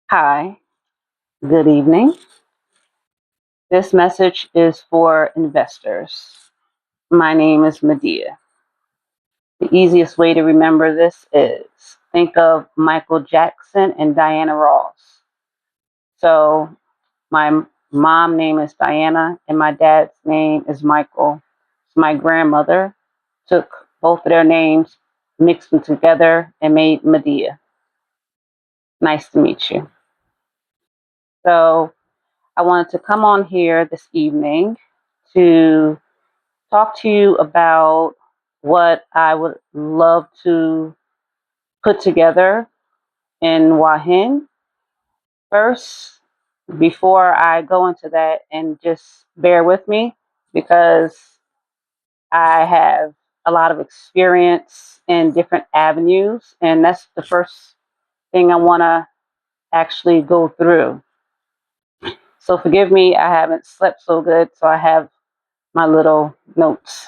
Hi, good evening. This message is for investors. My name is Medea. The easiest way to remember this is think of Michael Jackson and Diana Ross. So, my mom name is Diana and my dad's name is Michael. So my grandmother took both of their names, mixed them together, and made Medea. Nice to meet you. So, I wanted to come on here this evening to talk to you about what I would love to put together in Wahin. First, before I go into that, and just bear with me because I have a lot of experience in different avenues, and that's the first thing I want to actually go through. So forgive me, I haven't slept so good, so I have my little notes.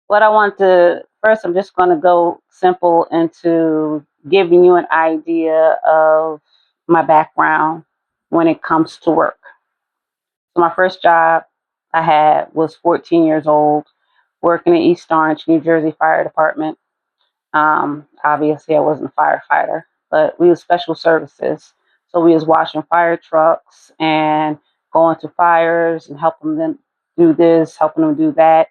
What I want to first, I'm just going to go simple into giving you an idea of my background when it comes to work. So, my first job I had was 14 years old, working in East Orange, New Jersey Fire Department. Obviously, I wasn't a firefighter, but we were special services. So, we was washing fire trucks and going to fires and helping them do this, helping them do that,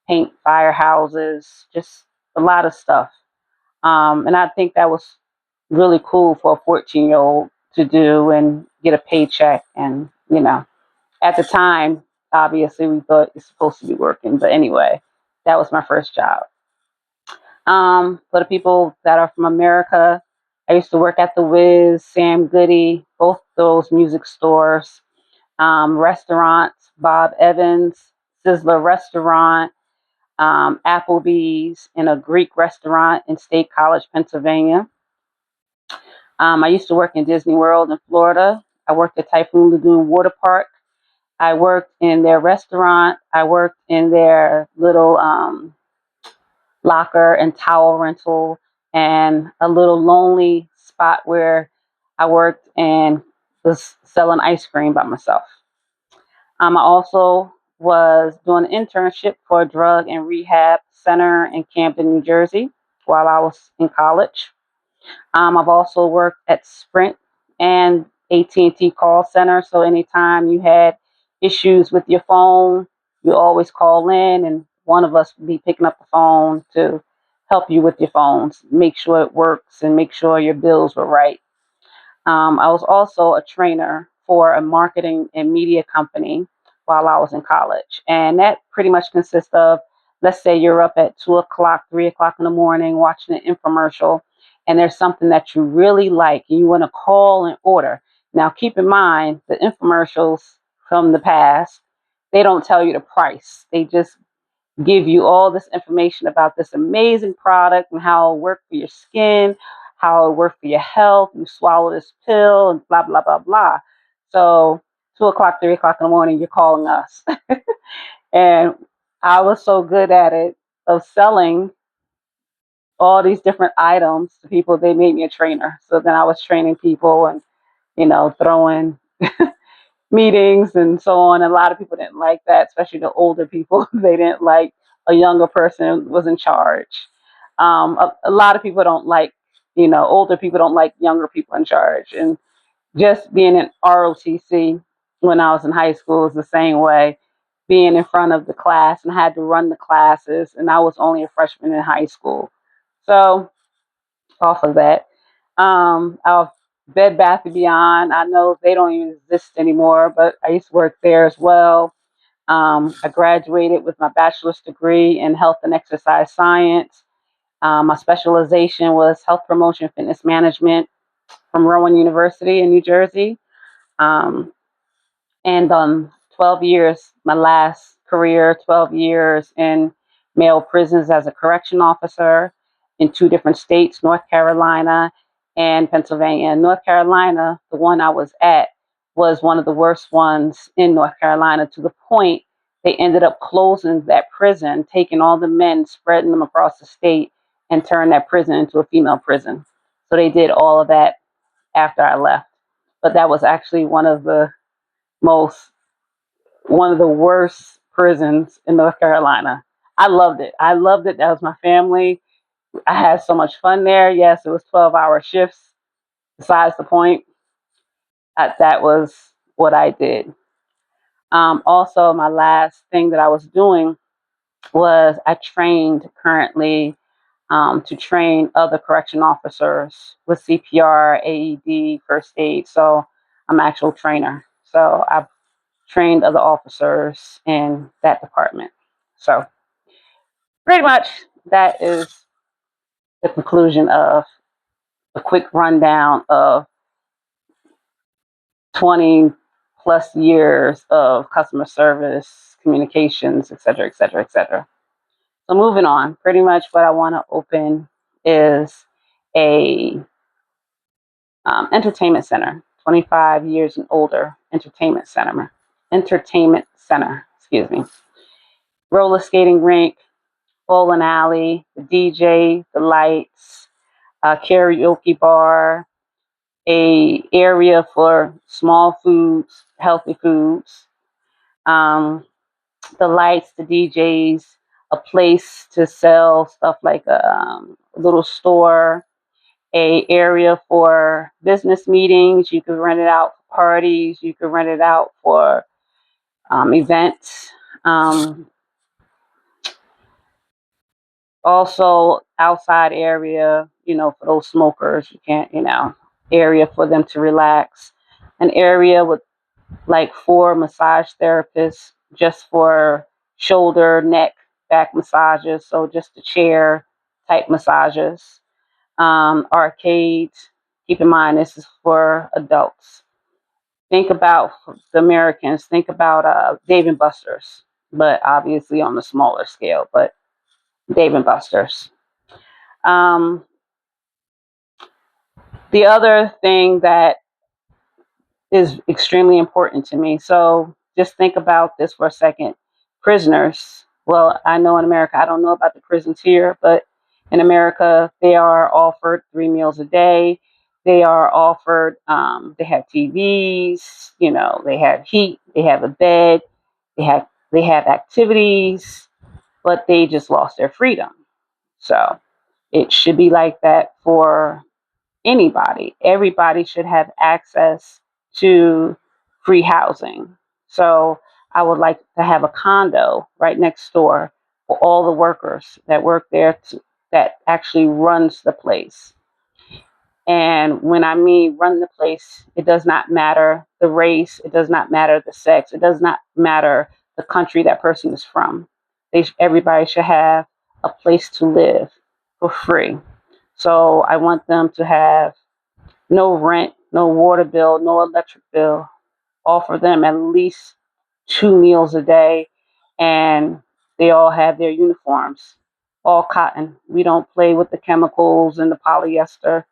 paint firehouses, just a lot of stuff. And I think that was really cool for a 14-year-old to do and get a paycheck. And, at the time, obviously, we thought it's supposed to be working. But anyway, that was my first job. For the people that are from America, I used to work at the Wiz, Sam Goody, both those music stores, restaurants, Bob Evans, Sizzler Restaurant, Applebee's, and a Greek restaurant in State College, Pennsylvania. I used to work in Disney World in Florida. I worked at Typhoon Lagoon Water Park. I worked in their restaurant. I worked in their little locker and towel rental, and a little lonely spot where I worked and was selling ice cream by myself. I also was doing an internship for a drug and rehab center in Camden, New Jersey, while I was in college. I've also worked at Sprint and AT&T call center. So anytime you had issues with your phone, you always call in, and one of us would be picking up the phone to help you with your phones, make sure it works, and make sure your bills were right. I was also a trainer for a marketing and media company while I was in college. And that pretty much consists of, let's say you're up at 2 o'clock, 3 o'clock in the morning watching an infomercial, and there's something that you really like and you want to call and order. Now, keep in mind the infomercials from the past, they don't tell you the price. They just give you all this information about this amazing product and how it works for your skin, how it works for your health. You swallow this pill and blah, blah, blah, blah. So 2 o'clock, 3 o'clock in the morning, you're calling us. And I was so good at it of selling all these different items to people. They made me a trainer. So then I was training people and, throwing meetings and so on. A lot of people didn't like that, especially the older people. They didn't like a younger person was in charge. A lot of people don't like, older people don't like younger people in charge. And just being in ROTC when I was in high school is the same way. Being in front of the class and I had to run the classes, and I was only a freshman in high school. So off of that. Our Bed Bath and Beyond, I know they don't even exist anymore, but I used to work there as well. I graduated with my bachelor's degree in health and exercise science. My specialization was health promotion fitness management from Rowan University in New Jersey. Um, and 12 years, my last career, 12 years in male prisons as a correction officer in two different states, North Carolina and Pennsylvania. North Carolina, the one I was at, was one of the worst ones in North Carolina, to the point they ended up closing that prison, taking all the men, spreading them across the state, and turned that prison into a female prison. So they did all of that after I left. But that was actually most one of the worst prisons in North Carolina. I loved it. I loved it. That was my family. I had so much fun there. Yes, it was 12-hour shifts. Besides the point, that was what I did. Also, my last thing that I was doing was I trained currently to train other correction officers with CPR, AED, first aid. So I'm an actual trainer. So I've trained other officers in that department. So pretty much that is the conclusion of a quick rundown of 20 plus years of customer service, communications, et cetera, et cetera, et cetera. So moving on, pretty much what I want to open is a entertainment center, 25 years and older entertainment center, excuse me. Roller skating rink, bowling alley, the DJ, the lights, a karaoke bar, a area for small foods, healthy foods, um, the lights, the DJs, a place to sell stuff like a little store, a area for business meetings. You could rent it out for parties. You could rent it out for events. Um, Also, outside area, for those smokers, you can't, area for them to relax. An area with like 4 massage therapists just for shoulder, neck, back massages. So just the chair type massages. Arcades. Keep in mind, this is for adults. Think about the Americans. Think about Dave and Buster's, but obviously on the smaller scale. But Dave and Buster's. Um, the other thing that is extremely important to me. So just think about this for a second. Prisoners. Well, I know in America, I don't know about the prisons here, but in America, they are offered 3 meals a day. They are offered, they have TVs, they have heat, they have a bed, they have activities, but they just lost their freedom. So it should be like that for anybody. Everybody should have access to free housing. So I would like to have a condo right next door for all the workers that work there that actually runs the place. And when I mean run the place, it does not matter the race, it does not matter the sex, it does not matter the country that person is from. Everybody should have a place to live for free. So I want them to have no rent, no water bill, no electric bill. Offer them at least 2 meals a day, and they all have their uniforms, all cotton. We don't play with the chemicals and the polyester,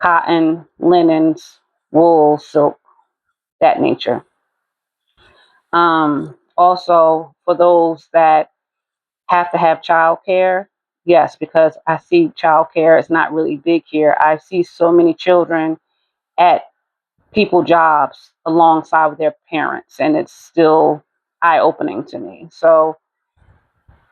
cotton, linens, wool, silk, that nature. Also, for those that have to have childcare, yes, because I see childcare is not really big here. I see so many children at people jobs alongside with their parents, and it's still eye-opening to me. So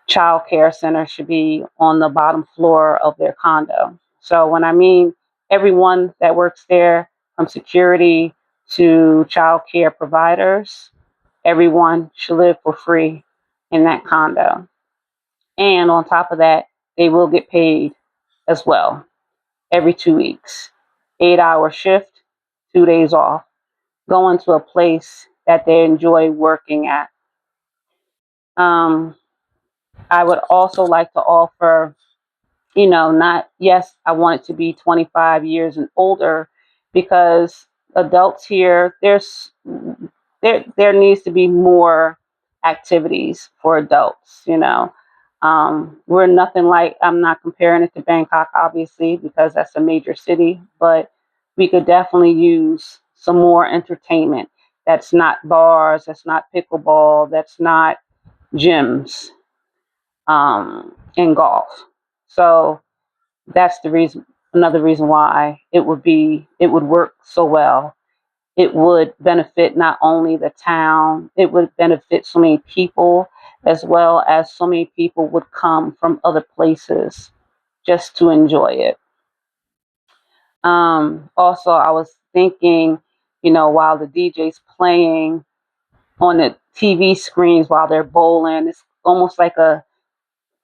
child care center should be on the bottom floor of their condo. So when I mean everyone that works there, from security to child care providers, everyone should live for free in that condo. And on top of that, they will get paid as well every 2 weeks. 8-hour shift, 2 days off, going to a place that they enjoy working at. Um, I would also like to offer, not, yes, I want it to be 25 years and older, because adults here, there needs to be more activities for adults. We're nothing like, I'm not comparing it to Bangkok, obviously, because that's a major city, but we could definitely use some more entertainment. That's not bars, that's not pickleball, that's not gyms, and golf. So that's the reason. another reason why it would work so well. It would benefit not only the town, it would benefit so many people, as well as so many people would come from other places just to enjoy it. Also, I was thinking, while the DJ's playing on the TV screens while they're bowling, it's almost like a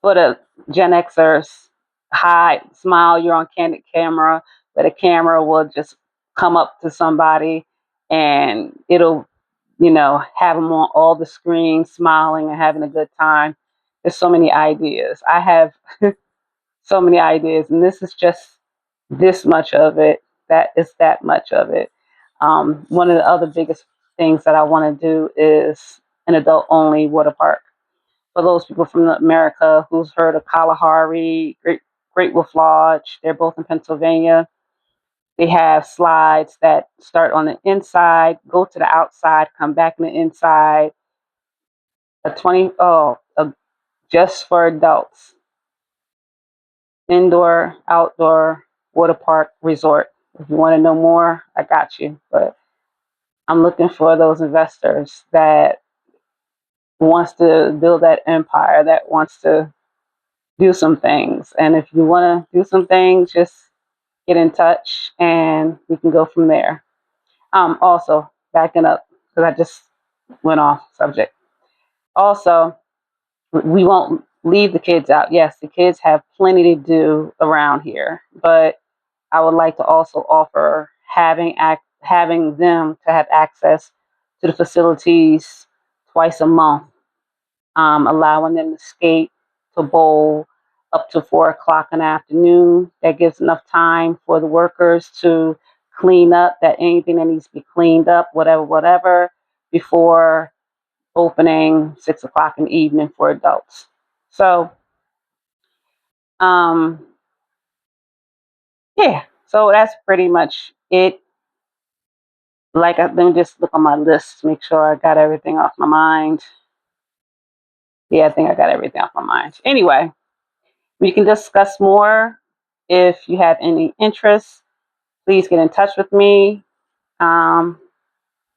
for the Gen Xers hide, smile, you're on candid camera, but a camera will just come up to somebody and it'll, have them on all the screens, smiling and having a good time. There's so many ideas. I have so many ideas, and this is just this much of it. That is that much of it. One of the other biggest things that I want to do is an adult only water park for those people from America who's heard of Kalahari, Great Wolf Lodge. They're both in Pennsylvania. They have slides that start on the inside, go to the outside, come back on the inside. A 20 oh a, just for adults, indoor, outdoor water park resort. If you want to know more, I got you. But I'm looking for those investors that wants to build that empire, that wants to do some things. And if you want to do some things, just get in touch and we can go from there. Also, backing up, because I just went off subject. Also, we won't leave the kids out. Yes, the kids have plenty to do around here, but I would like to also offer having them to have access to the facilities twice a month, allowing them to skate, to bowl up to 4 o'clock in the afternoon. That gives enough time for the workers to clean up that anything that needs to be cleaned up, whatever, before opening 6 o'clock in the evening for adults. So, um, yeah, so that's pretty much it. Let me just look on my list to make sure I got everything off my mind. Yeah, I think I got everything off my mind. Anyway, we can discuss more. If you have any interest, please get in touch with me. Um,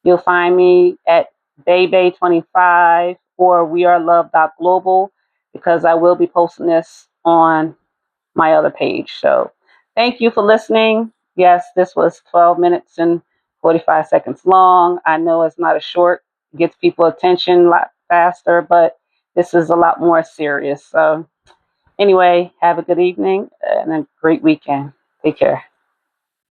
you'll find me at Baybay25 or WeAreLove.Global, because I will be posting this on my other page. So thank you for listening. Yes, this was 12 minutes and 45 seconds long. I know it's not a short, it gets people attention a lot faster, but this is a lot more serious. So anyway, have a good evening and a great weekend. Take care.